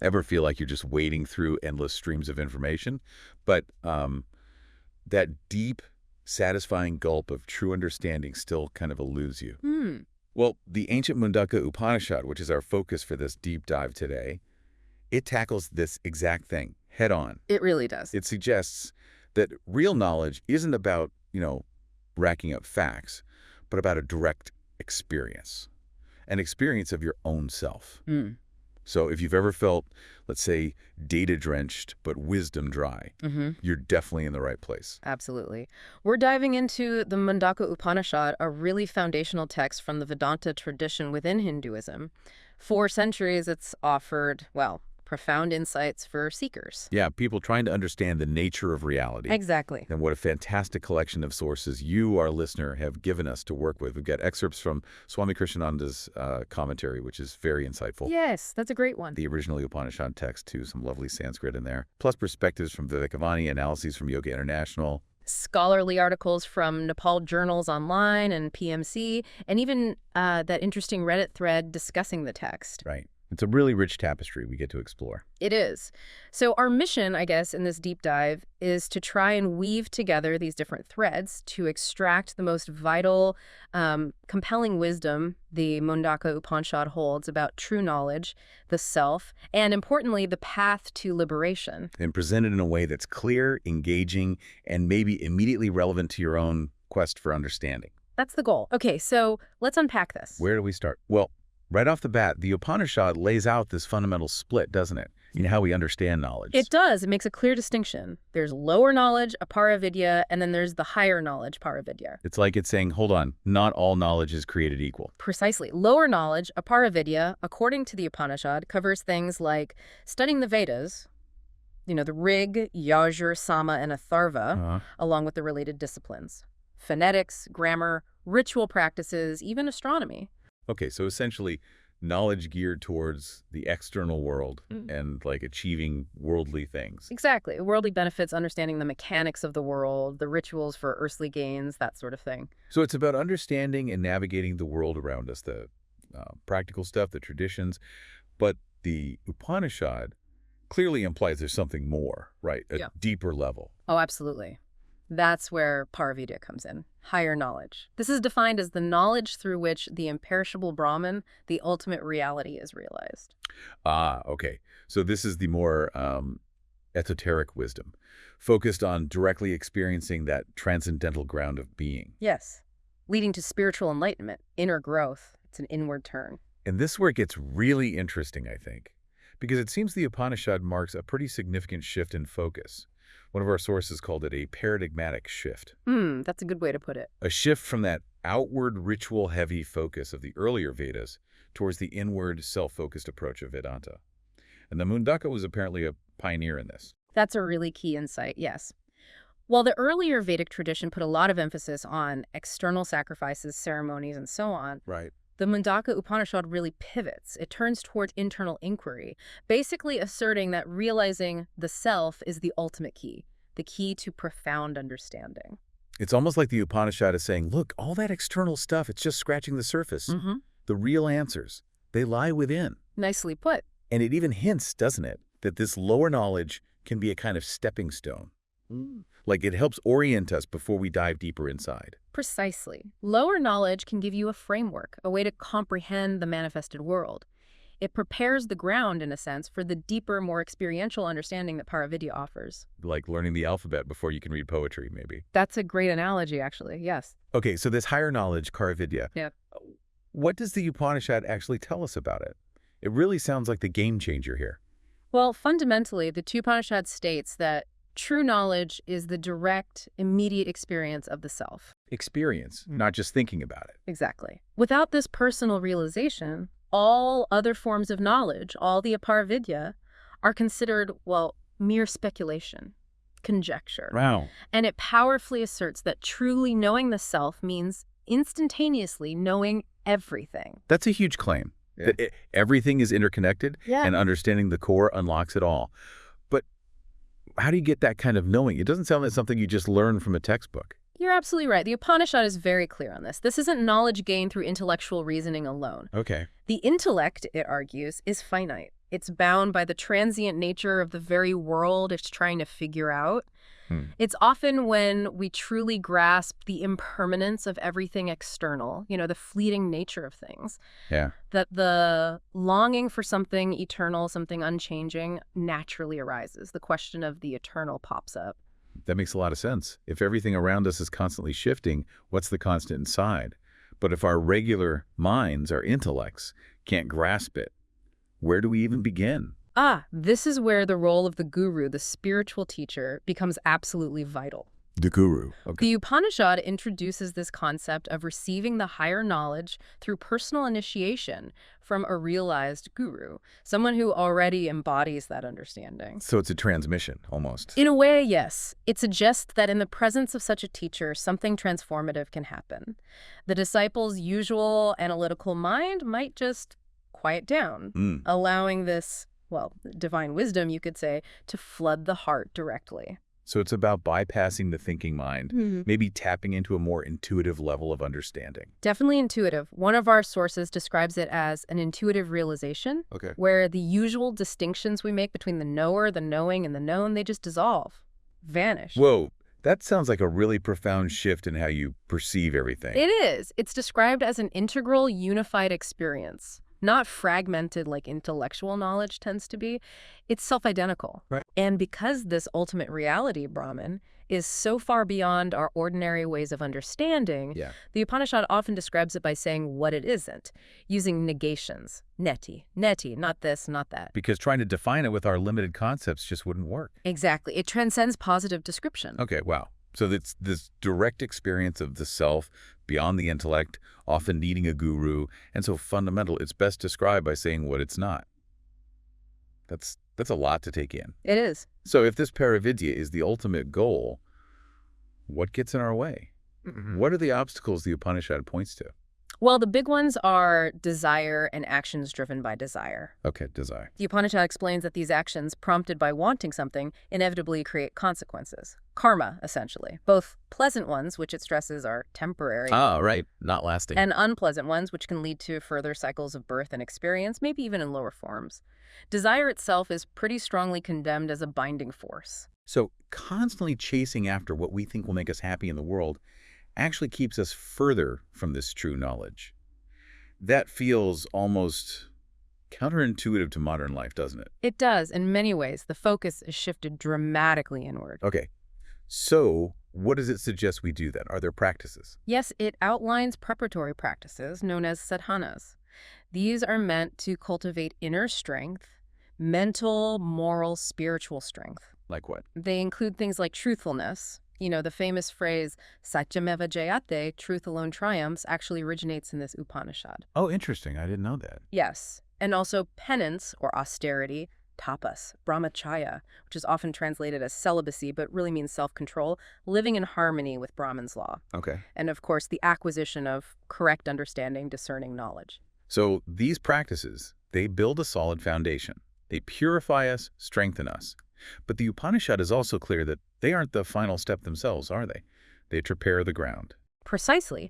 ever feel like you're just wading through endless streams of information. But that deep, satisfying gulp of true understanding still kind of eludes you. Well, the ancient Mundaka Upanishad, which is our focus for this deep dive today, it tackles this exact thing head on. It really does. It suggests that real knowledge isn't about, racking up facts, but about a direct experience, an experience of your own self. So if you've ever felt, let's say, data-drenched but wisdom-dry, you're definitely in the right place. Absolutely. We're diving into the Mundaka Upanishad, a really foundational text from the Vedanta tradition within Hinduism. For centuries, it's offered, profound insights for seekers. Yeah, people trying to understand the nature of reality. Exactly. And what a fantastic collection of sources you, our listener, have given us to work with. We've got excerpts from Swami Krishnananda's commentary, which is very insightful. Yes, that's a great one. The original Upanishad text, too, some lovely Sanskrit in there. Plus perspectives from Vivekavani, analyses from Yoga International. Scholarly articles from Nepal Journals Online and PMC, and even that interesting Reddit thread discussing the text. Right. It's a really rich tapestry we get to explore. It is. So our mission, I guess, in this deep dive is to try and weave together these different threads to extract the most vital, compelling wisdom the Mundaka Upanishad holds about true knowledge, the self, and importantly, the path to liberation. And present it in a way that's clear, engaging, and maybe immediately relevant to your own quest for understanding. That's the goal. Okay, so let's unpack this. Where do we start? Well, right off the bat, the Upanishad lays out this fundamental split, doesn't it? In how we understand knowledge. It does. It makes a clear distinction. There's lower knowledge, aparavidya, and then there's the higher knowledge, paravidya. It's like it's saying, hold on, not all knowledge is created equal. Precisely. Lower knowledge, aparavidya, according to the Upanishad, covers things like studying the Vedas, the Rig, Yajur, Sama, and Atharva, along with the related disciplines. Phonetics, grammar, ritual practices, even astronomy. Okay, so essentially knowledge geared towards the external world and achieving worldly things. Exactly. Worldly benefits, understanding the mechanics of the world, the rituals for earthly gains, that sort of thing. So it's about understanding and navigating the world around us, the practical stuff, the traditions. But the Upanishad clearly implies there's something more, right? A deeper level. Oh, absolutely. That's where Paravidya comes in, higher knowledge. This is defined as the knowledge through which the imperishable Brahman, the ultimate reality, is realized. Okay. So this is the more esoteric wisdom, focused on directly experiencing that transcendental ground of being. Yes, leading to spiritual enlightenment, inner growth. It's an inward turn. And this is where it gets really interesting, I think, because it seems the Upanishad marks a pretty significant shift in focus. One of our sources called it a paradigmatic shift. That's a good way to put it. A shift from that outward ritual-heavy focus of the earlier Vedas towards the inward, self-focused approach of Vedanta. And the Mundaka was apparently a pioneer in this. That's a really key insight, yes. While the earlier Vedic tradition put a lot of emphasis on external sacrifices, ceremonies, and so on, Right. the Mundaka Upanishad really pivots. It turns towards internal inquiry, basically asserting that realizing the self is the ultimate key, the key to profound understanding. It's almost like the Upanishad is saying, look, all that external stuff, it's just scratching the surface. The real answers, they lie within. Nicely put. And it even hints, doesn't it, that this lower knowledge can be a kind of stepping stone. Like it helps orient us before we dive deeper inside. Precisely. Lower knowledge can give you a framework, a way to comprehend the manifested world. It prepares the ground, in a sense, for the deeper, more experiential understanding that Paravidya offers. Like learning the alphabet before you can read poetry, maybe. That's a great analogy, actually, yes. Okay, so this higher knowledge, Karavidya, what does the Upanishad actually tell us about it? It really sounds like the game changer here. Well, fundamentally, the Upanishad states that true knowledge is the direct, immediate experience of the self. Experience, not just thinking about it. Exactly. Without this personal realization, all other forms of knowledge, all the aparavidya, are considered, mere speculation, conjecture. Wow. And it powerfully asserts that truly knowing the self means instantaneously knowing everything. That's a huge claim. Yeah. That everything is interconnected, and understanding the core unlocks it all. But how do you get that kind of knowing? It doesn't sound like something you just learn from a textbook. You're absolutely right. The Upanishad is very clear on this. This isn't knowledge gained through intellectual reasoning alone. Okay. The intellect, it argues, is finite. It's bound by the transient nature of the very world it's trying to figure out. It's often when we truly grasp the impermanence of everything external, the fleeting nature of things, Yeah. that the longing for something eternal, something unchanging, naturally arises. The question of the eternal pops up. That makes a lot of sense. If everything around us is constantly shifting, what's the constant inside? But if our regular minds, our intellects, can't grasp it, where do we even begin? This is where the role of the guru, the spiritual teacher, becomes absolutely vital. The guru. Okay. The Upanishad introduces this concept of receiving the higher knowledge through personal initiation from a realized guru, someone who already embodies that understanding. So it's a transmission, almost. In a way, yes. It suggests that in the presence of such a teacher, something transformative can happen. The disciple's usual analytical mind might just quiet down, allowing this, divine wisdom, you could say, to flood the heart directly. So it's about bypassing the thinking mind, maybe tapping into a more intuitive level of understanding. Definitely intuitive. One of our sources describes it as an intuitive realization, where the usual distinctions we make between the knower, the knowing, and the known, they just dissolve, vanish. Whoa, that sounds like a really profound shift in how you perceive everything. It is. It's described as an integral, unified experience. Not fragmented like intellectual knowledge tends to be. It's self-identical. Right. And because this ultimate reality, Brahman, is so far beyond our ordinary ways of understanding, the Upanishad often describes it by saying what it isn't, using negations. Neti, not this, not that. Because trying to define it with our limited concepts just wouldn't work. Exactly. It transcends positive description. Okay, wow. So it's this direct experience of the self beyond the intellect, often needing a guru, and so fundamental, it's best described by saying what it's not. That's a lot to take in. It is. So if this paravidya is the ultimate goal, what gets in our way? What are the obstacles the Upanishad points to? Well, the big ones are desire and actions driven by desire. Okay, desire. The Upanishad explains that these actions, prompted by wanting something, inevitably create consequences. Karma, essentially. Both pleasant ones, which it stresses are temporary. Right. Not lasting. And unpleasant ones, which can lead to further cycles of birth and experience, maybe even in lower forms. Desire itself is pretty strongly condemned as a binding force. So constantly chasing after what we think will make us happy in the world actually keeps us further from this true knowledge. That feels almost counterintuitive to modern life, doesn't it? It does. In many ways, the focus is shifted dramatically inward. Okay. So what does it suggest we do then? Are there practices? Yes, it outlines preparatory practices known as sadhanas. These are meant to cultivate inner strength, mental, moral, spiritual strength. Like what? They include things like truthfulness. The famous phrase, satyameva jayate, truth alone triumphs, actually originates in this Upanishad. Oh, interesting. I didn't know that. Yes. And also penance, or austerity, tapas, brahmacharya, which is often translated as celibacy, but really means self-control, living in harmony with Brahman's law. Okay. And of course, the acquisition of correct understanding, discerning knowledge. So these practices, they build a solid foundation. They purify us, strengthen us. But the Upanishad is also clear that they aren't the final step themselves, are they? They prepare the ground. Precisely.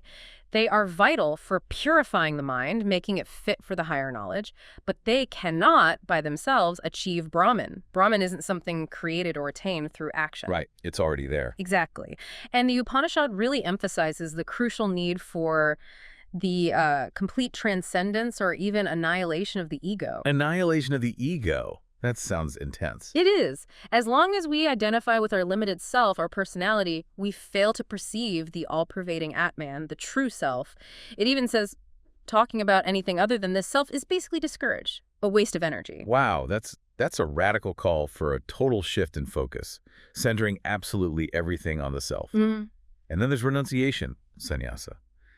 They are vital for purifying the mind, making it fit for the higher knowledge, but they cannot, by themselves, achieve Brahman. Brahman isn't something created or attained through action. Right. It's already there. Exactly. And the Upanishad really emphasizes the crucial need for the complete transcendence or even annihilation of the ego. Annihilation of the ego. That sounds intense. It is. As long as we identify with our limited self, our personality, we fail to perceive the all-pervading Atman, the true self. It even says talking about anything other than this self is basically discouraged, a waste of energy. Wow, that's a radical call for a total shift in focus, centering absolutely everything on the self. And then there's renunciation, sannyasa.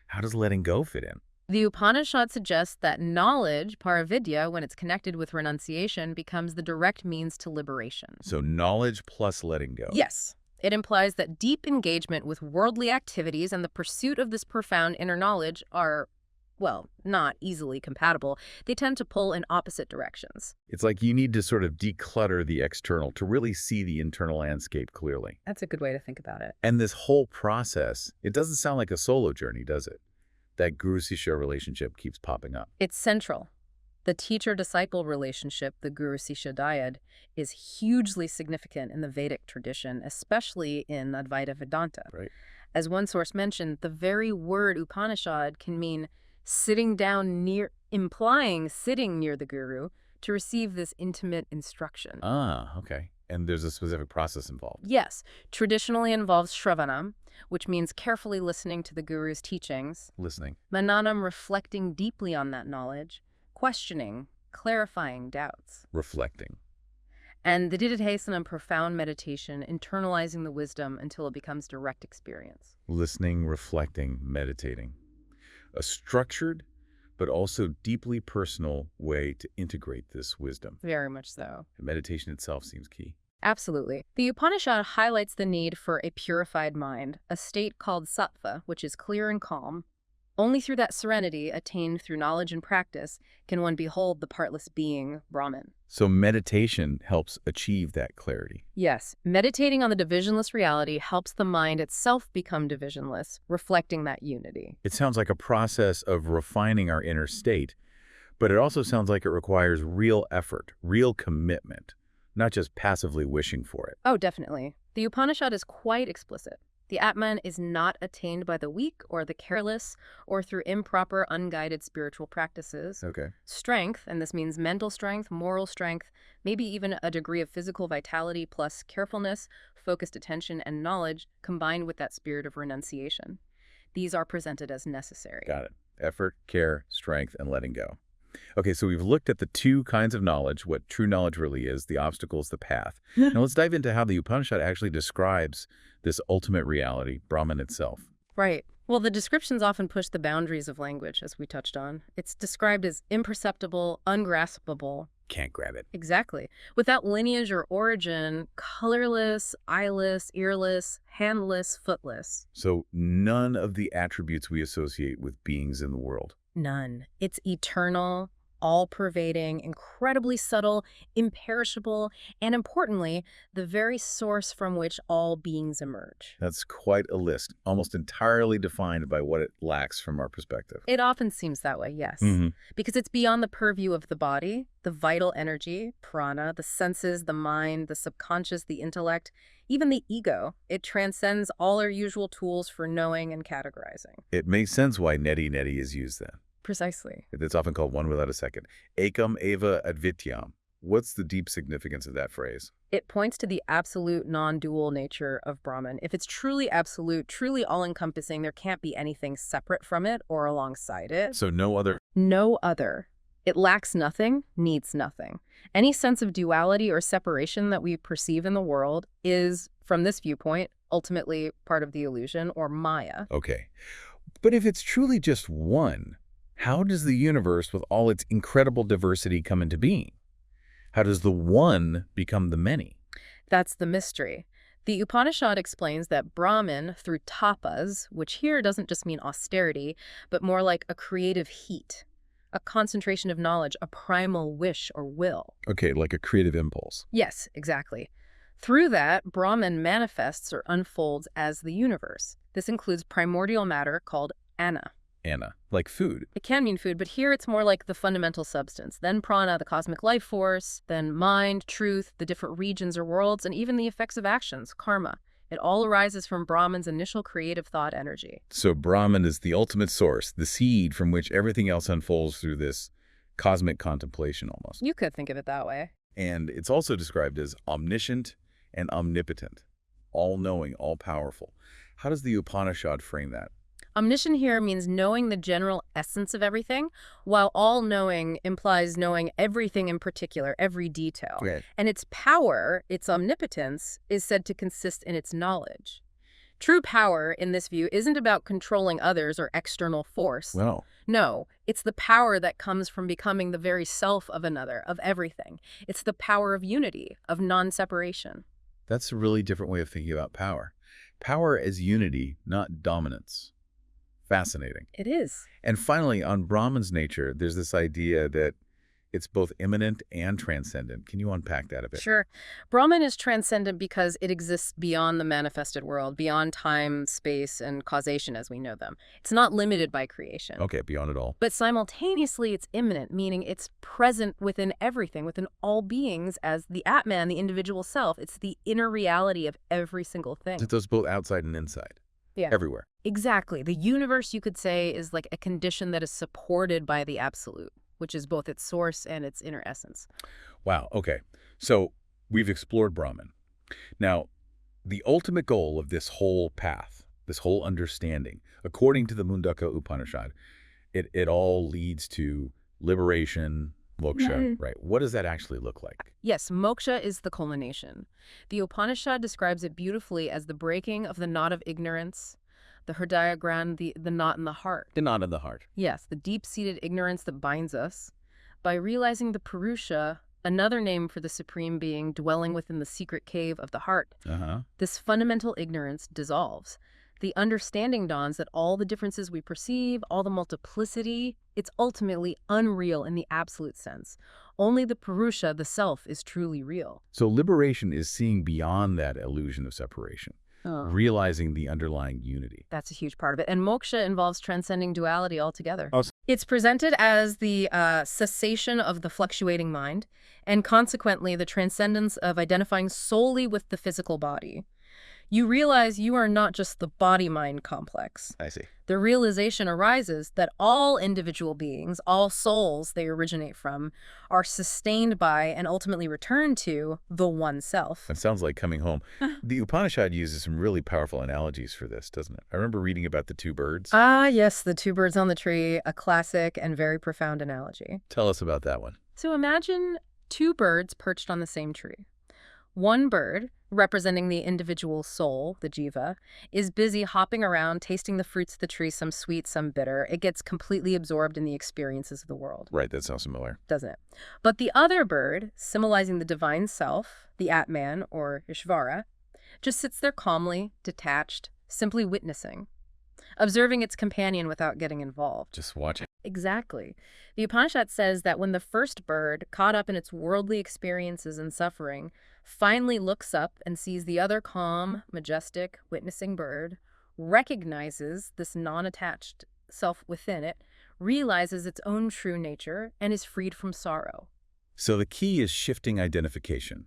How does letting go fit in? The Upanishad suggests that knowledge, paravidya, when it's connected with renunciation, becomes the direct means to liberation. So knowledge plus letting go. Yes. It implies that deep engagement with worldly activities and the pursuit of this profound inner knowledge are, not easily compatible. They tend to pull in opposite directions. It's like you need to sort of declutter the external to really see the internal landscape clearly. That's a good way to think about it. And this whole process, it doesn't sound like a solo journey, does it? That guru-sishya relationship keeps popping up. It's central. The teacher-disciple relationship, the Guru-Sishya dyad, is hugely significant in the Vedic tradition, especially in Advaita Vedanta. Right. As one source mentioned, the very word Upanishad can mean sitting down near, implying sitting near the guru to receive this intimate instruction. Ah, okay. And there's a specific process involved. Yes, traditionally involves shravanam, which means carefully listening to the guru's teachings. Listening. Mananam, reflecting deeply on that knowledge, questioning, clarifying doubts. Reflecting. And the Dididhasanam, profound meditation, internalizing the wisdom until it becomes direct experience. Listening, reflecting, meditating. A structured, but also deeply personal way to integrate this wisdom. Very much so. And meditation itself seems key. Absolutely. The Upanishad highlights the need for a purified mind, a state called sattva, which is clear and calm. Only through that serenity, attained through knowledge and practice, can one behold the partless being, Brahman. So meditation helps achieve that clarity. Yes, meditating on the divisionless reality helps the mind itself become divisionless, reflecting that unity. It sounds like a process of refining our inner state, but it also sounds like it requires real effort, real commitment, not just passively wishing for it. Oh, definitely. The Upanishad is quite explicit. The Atman is not attained by the weak or the careless or through improper, unguided spiritual practices. Okay. Strength, and this means mental strength, moral strength, maybe even a degree of physical vitality plus carefulness, focused attention, and knowledge combined with that spirit of renunciation. These are presented as necessary. Got it. Effort, care, strength, and letting go. Okay, so we've looked at the two kinds of knowledge, what true knowledge really is, the obstacles, the path. Now let's dive into how the Upanishad actually describes this ultimate reality, Brahman itself. Right. Well, the descriptions often push the boundaries of language, as we touched on. It's described as imperceptible, ungraspable. Can't grab it. Exactly. Without lineage or origin, colorless, eyeless, earless, handless, footless. So none of the attributes we associate with beings in the world. None. It's eternal, all-pervading, incredibly subtle, imperishable, and importantly, the very source from which all beings emerge. That's quite a list, almost entirely defined by what it lacks from our perspective. It often seems that way, yes. Because it's beyond the purview of the body, the vital energy, prana, the senses, the mind, the subconscious, the intellect, even the ego. It transcends all our usual tools for knowing and categorizing. It makes sense why neti neti is used then. Precisely. It's often called one without a second. Ekam eva advityam. What's the deep significance of that phrase? It points to the absolute non-dual nature of Brahman. If it's truly absolute, truly all-encompassing, there can't be anything separate from it or alongside it. So no other. No other. It lacks nothing, needs nothing. Any sense of duality or separation that we perceive in the world is, from this viewpoint, ultimately part of the illusion or Maya. Okay. But if it's truly just one, how does the universe with all its incredible diversity come into being? How does the one become the many? That's the mystery. The Upanishad explains that Brahman, through tapas, which here doesn't just mean austerity, but more like a creative heat, a concentration of knowledge, a primal wish or will. Okay, like a creative impulse. Yes, exactly. Through that, Brahman manifests or unfolds as the universe. This includes primordial matter called Anna. Anna, like food. It can mean food, but here it's more like the fundamental substance. Then prana, the cosmic life force, then mind, truth, the different regions or worlds, and even the effects of actions, karma. It all arises from Brahman's initial creative thought energy. So Brahman is the ultimate source, the seed from which everything else unfolds through this cosmic contemplation almost. You could think of it that way. And it's also described as omniscient and omnipotent, all-knowing, all-powerful. How does the Upanishad frame that? Omniscient here means knowing the general essence of everything, while all-knowing implies knowing everything in particular, every detail. Okay. And its power, its omnipotence, is said to consist in its knowledge. True power, in this view, isn't about controlling others or external force. Well, No, it's the power that comes from becoming the very self of another, of everything. It's the power of unity, of non-separation. that's a really different way of thinking about power. Power as unity, not dominance. Fascinating. It is. And finally, on Brahman's nature, there's this idea that it's both immanent and transcendent. Can you unpack that a bit? Sure. Brahman is transcendent because it exists beyond the manifested world, beyond time, space, and causation as we know them. It's not limited by creation. Okay, beyond it all. But simultaneously, it's immanent, meaning it's present within everything, within all beings as the Atman, the individual self. It's the inner reality of every single thing. It goes both outside and inside. Yeah. Everywhere. Exactly. The universe, you could say, is like a condition that is supported by the absolute, which is both its source and its inner essence. Wow, okay. So we've explored Brahman. Now, the ultimate goal of this whole path, this whole understanding, according to the Mundaka Upanishad, it all leads to liberation, moksha, right? What does that actually look like? Yes, moksha is the culmination. The Upanishad describes it beautifully as the breaking of the knot of ignorance, the hridaya grand, the knot in the heart. The knot in the heart. Yes, the deep-seated ignorance that binds us. By realizing the Purusha, another name for the Supreme Being dwelling within the secret cave of the heart, this fundamental ignorance dissolves. The understanding dawns that all the differences we perceive, all the multiplicity, it's ultimately unreal in the absolute sense. Only the Purusha, the self, is truly real. So liberation is seeing beyond that illusion of separation. Realizing the underlying unity. That's a huge part of it. And moksha involves transcending duality altogether. Oh. It's presented as the cessation of the fluctuating mind, and consequently the transcendence of identifying solely with the physical body. You realize you are not just the body-mind complex. I see. The realization arises that all individual beings, all souls they originate from, are sustained by and ultimately return to the one self. That sounds like coming home. The Upanishad uses some really powerful analogies for this, doesn't it? I remember reading about the two birds. Ah, yes, the two birds on the tree, a classic and very profound analogy. Tell us about that one. So imagine two birds perched on the same tree. One bird, representing the individual soul, the jiva, is busy hopping around, tasting the fruits of the tree, some sweet, some bitter. It gets completely absorbed in the experiences of the world. Right, that sounds familiar. Doesn't it? But the other bird, symbolizing the divine self, the Atman, or Ishvara, just sits there calmly, detached, simply witnessing, observing its companion without getting involved. Just watching. Exactly. The Upanishad says that when the first bird, caught up in its worldly experiences and suffering, finally looks up and sees the other calm, majestic, witnessing bird, recognizes this non-attached self within it, realizes its own true nature, and is freed from sorrow. So the key is shifting identification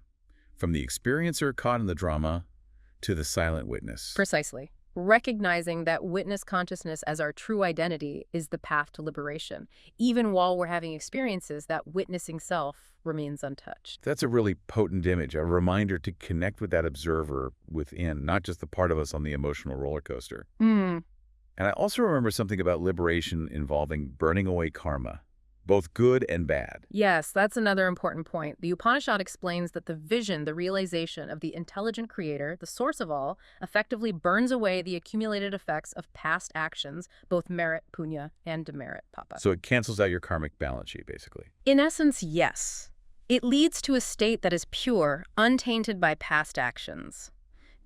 from the experiencer caught in the drama to the silent witness. Precisely. Recognizing that witness consciousness as our true identity is the path to liberation. Even while we're having experiences, that witnessing self remains untouched. That's a really potent image, a reminder to connect with that observer within, not just the part of us on the emotional roller coaster. And I also remember something about liberation involving burning away karma, both good and bad. Yes, that's another important point. The Upanishad explains that the vision, the realization of the intelligent creator, the source of all, effectively burns away the accumulated effects of past actions, both merit, punya, and demerit, papa. So it cancels out your karmic balance sheet, basically. In essence, yes. It leads to a state that is pure, untainted by past actions.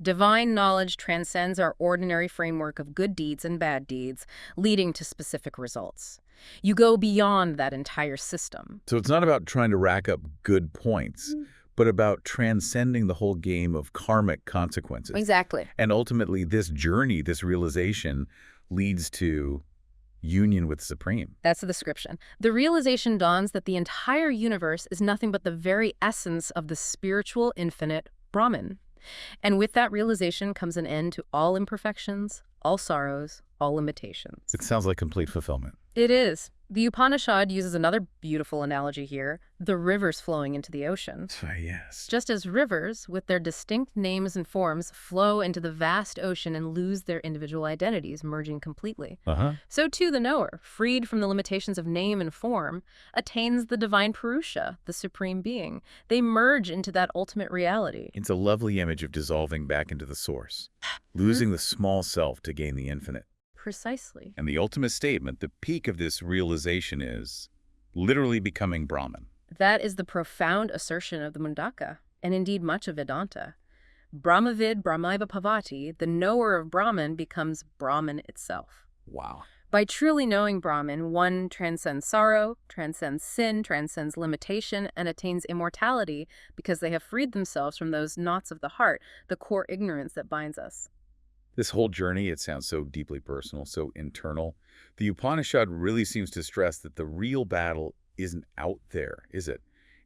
Divine knowledge transcends our ordinary framework of good deeds and bad deeds, leading to specific results. You go beyond that entire system. So it's not about trying to rack up good points, but about transcending the whole game of karmic consequences. Exactly. And ultimately, this journey, this realization, leads to union with the Supreme. That's the description. The realization dawns that the entire universe is nothing but the very essence of the spiritual infinite Brahman. And with that realization comes an end to all imperfections, all sorrows, all limitations. It sounds like complete fulfillment. It is. The Upanishad uses another beautiful analogy here, the rivers flowing into the ocean. Yes. Just as rivers, with their distinct names and forms, flow into the vast ocean and lose their individual identities, merging completely. So too the knower, freed from the limitations of name and form, attains the divine Purusha, the Supreme Being. They merge into that ultimate reality. It's a lovely image of dissolving back into the source, losing the small self to gain the infinite. Precisely. And the ultimate statement, the peak of this realization is literally becoming Brahman. That is the profound assertion of the Mundaka, and indeed much of Vedanta. Brahmavid Brahmaiva Bhavati, the knower of Brahman becomes Brahman itself. Wow. By truly knowing Brahman, one transcends sorrow, transcends sin, transcends limitation, and attains immortality because they have freed themselves from those knots of the heart, the core ignorance that binds us. This whole journey, it sounds so deeply personal, so internal. The Upanishad really seems to stress that the real battle isn't out there, is it?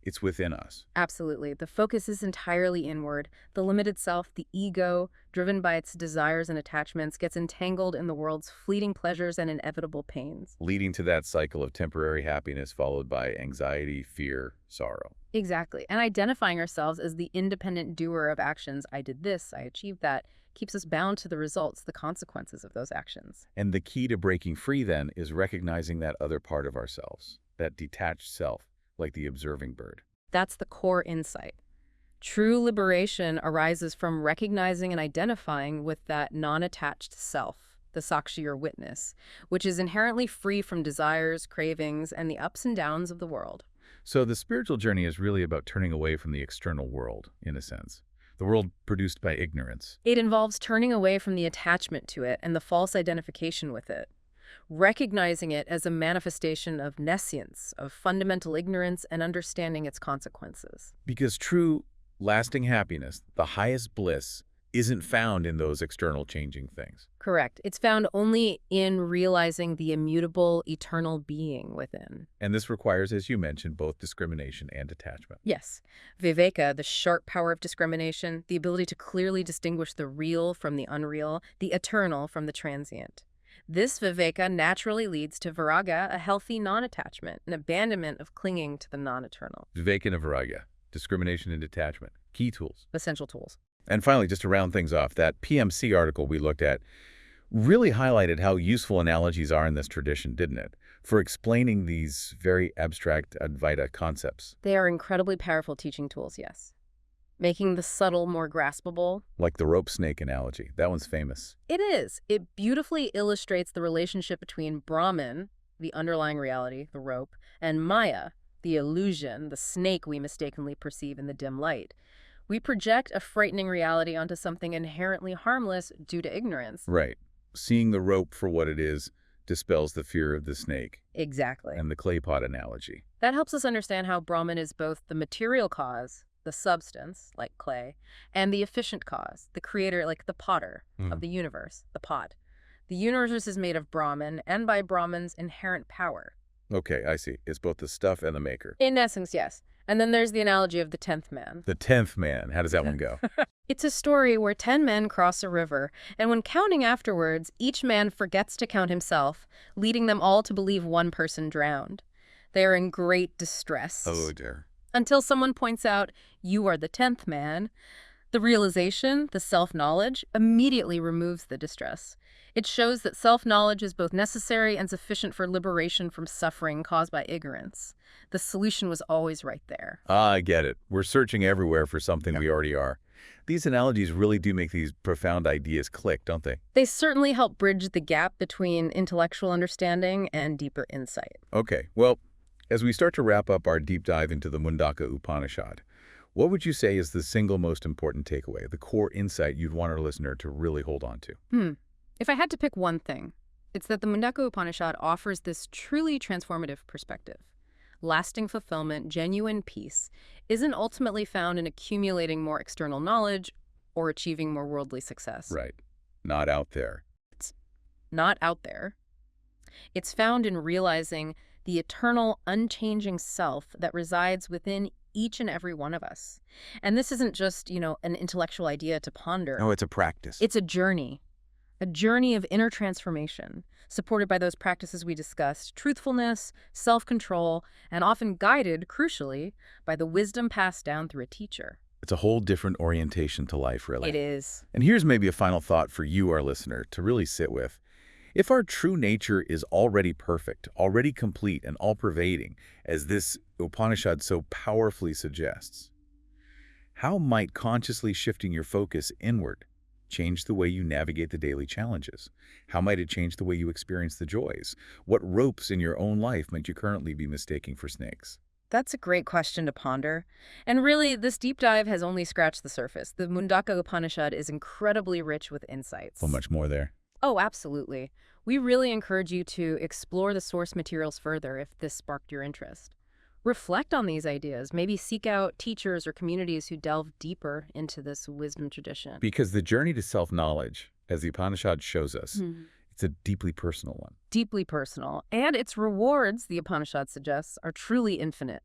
It's within us. Absolutely. The focus is entirely inward. The limited self, the ego, driven by its desires and attachments, gets entangled in the world's fleeting pleasures and inevitable pains. Leading to that cycle of temporary happiness followed by anxiety, fear, sorrow. Exactly. And identifying ourselves as the independent doer of actions, I did this, I achieved that, keeps us bound to the results, the consequences of those actions. And the key to breaking free then is recognizing that other part of ourselves, that detached self, like the observing bird. That's the core insight. True liberation arises from recognizing and identifying with that non-attached self, the Sakshi or witness, which is inherently free from desires, cravings, and the ups and downs of the world. So the spiritual journey is really about turning away from the external world, in a sense. The world produced by ignorance. It involves turning away from the attachment to it and the false identification with it, recognizing it as a manifestation of nescience, of fundamental ignorance, and understanding its consequences. Because true, lasting happiness, the highest bliss, isn't found in those external changing things. Correct. It's found only in realizing the immutable, eternal being within. And this requires, as you mentioned, both discrimination and detachment. Yes. Viveka, the sharp power of discrimination, the ability to clearly distinguish the real from the unreal, the eternal from the transient. This viveka naturally leads to viraga, a healthy non-attachment, an abandonment of clinging to the non-eternal. Viveka and viraga, discrimination and detachment, key tools. Essential tools. And finally, just to round things off, that PMC article we looked at really highlighted how useful analogies are in this tradition, didn't it? For explaining these very abstract Advaita concepts. They are incredibly powerful teaching tools, yes. Making the subtle more graspable. Like the rope snake analogy. That one's famous. It is. It beautifully illustrates the relationship between Brahman, the underlying reality, the rope, and Maya, the illusion, the snake we mistakenly perceive in the dim light. We project a frightening reality onto something inherently harmless due to ignorance. Right. Seeing the rope for what it is dispels the fear of the snake. Exactly. And the clay pot analogy. That helps us understand how Brahman is both the material cause, the substance, like clay, and the efficient cause, the creator, like the potter of the universe, the pot. The universe is made of Brahman and by Brahman's inherent power. Okay, I see. It's both the stuff and the maker. In essence, yes. And then there's the analogy of the 10th man. The 10th man. How does that one go? It's a story where 10 men cross a river, and when counting afterwards, each man forgets to count himself, leading them all to believe one person drowned. They are in great distress. Oh, dear. Until someone points out, you are the 10th man. The realization, the self-knowledge, immediately removes the distress. It shows that self-knowledge is both necessary and sufficient for liberation from suffering caused by ignorance. The solution was always right there. Ah, I get it. We're searching everywhere for something we already are. These analogies really do make these profound ideas click, don't they? They certainly help bridge the gap between intellectual understanding and deeper insight. Okay, well, as we start to wrap up our deep dive into the Mundaka Upanishad, what would you say is the single most important takeaway, the core insight you'd want our listener to really hold on to? If I had to pick one thing, it's that the Mundaka Upanishad offers this truly transformative perspective. Lasting fulfillment, genuine peace, isn't ultimately found in accumulating more external knowledge or achieving more worldly success. Right. Not out there. It's not out there. It's found in realizing the eternal, unchanging self that resides within each and every one of us. And this isn't just, an intellectual idea to ponder. No, it's a practice. It's a journey of inner transformation, supported by those practices we discussed, truthfulness, self-control, and often guided, crucially, by the wisdom passed down through a teacher. It's a whole different orientation to life, really. It is. And here's maybe a final thought for you, our listener, to really sit with. If our true nature is already perfect, already complete, and all-pervading, as this Upanishad so powerfully suggests, how might consciously shifting your focus inward change the way you navigate the daily challenges? How might it change the way you experience the joys? What ropes in your own life might you currently be mistaking for snakes? That's a great question to ponder. And really, this deep dive has only scratched the surface. The Mundaka Upanishad is incredibly rich with insights. So much more there. Oh, absolutely. We really encourage you to explore the source materials further if this sparked your interest. Reflect on these ideas. Maybe seek out teachers or communities who delve deeper into this wisdom tradition. Because the journey to self-knowledge, as the Upanishad shows us, Hmm. it's a deeply personal one. Deeply personal. And its rewards, the Upanishad suggests, are truly infinite.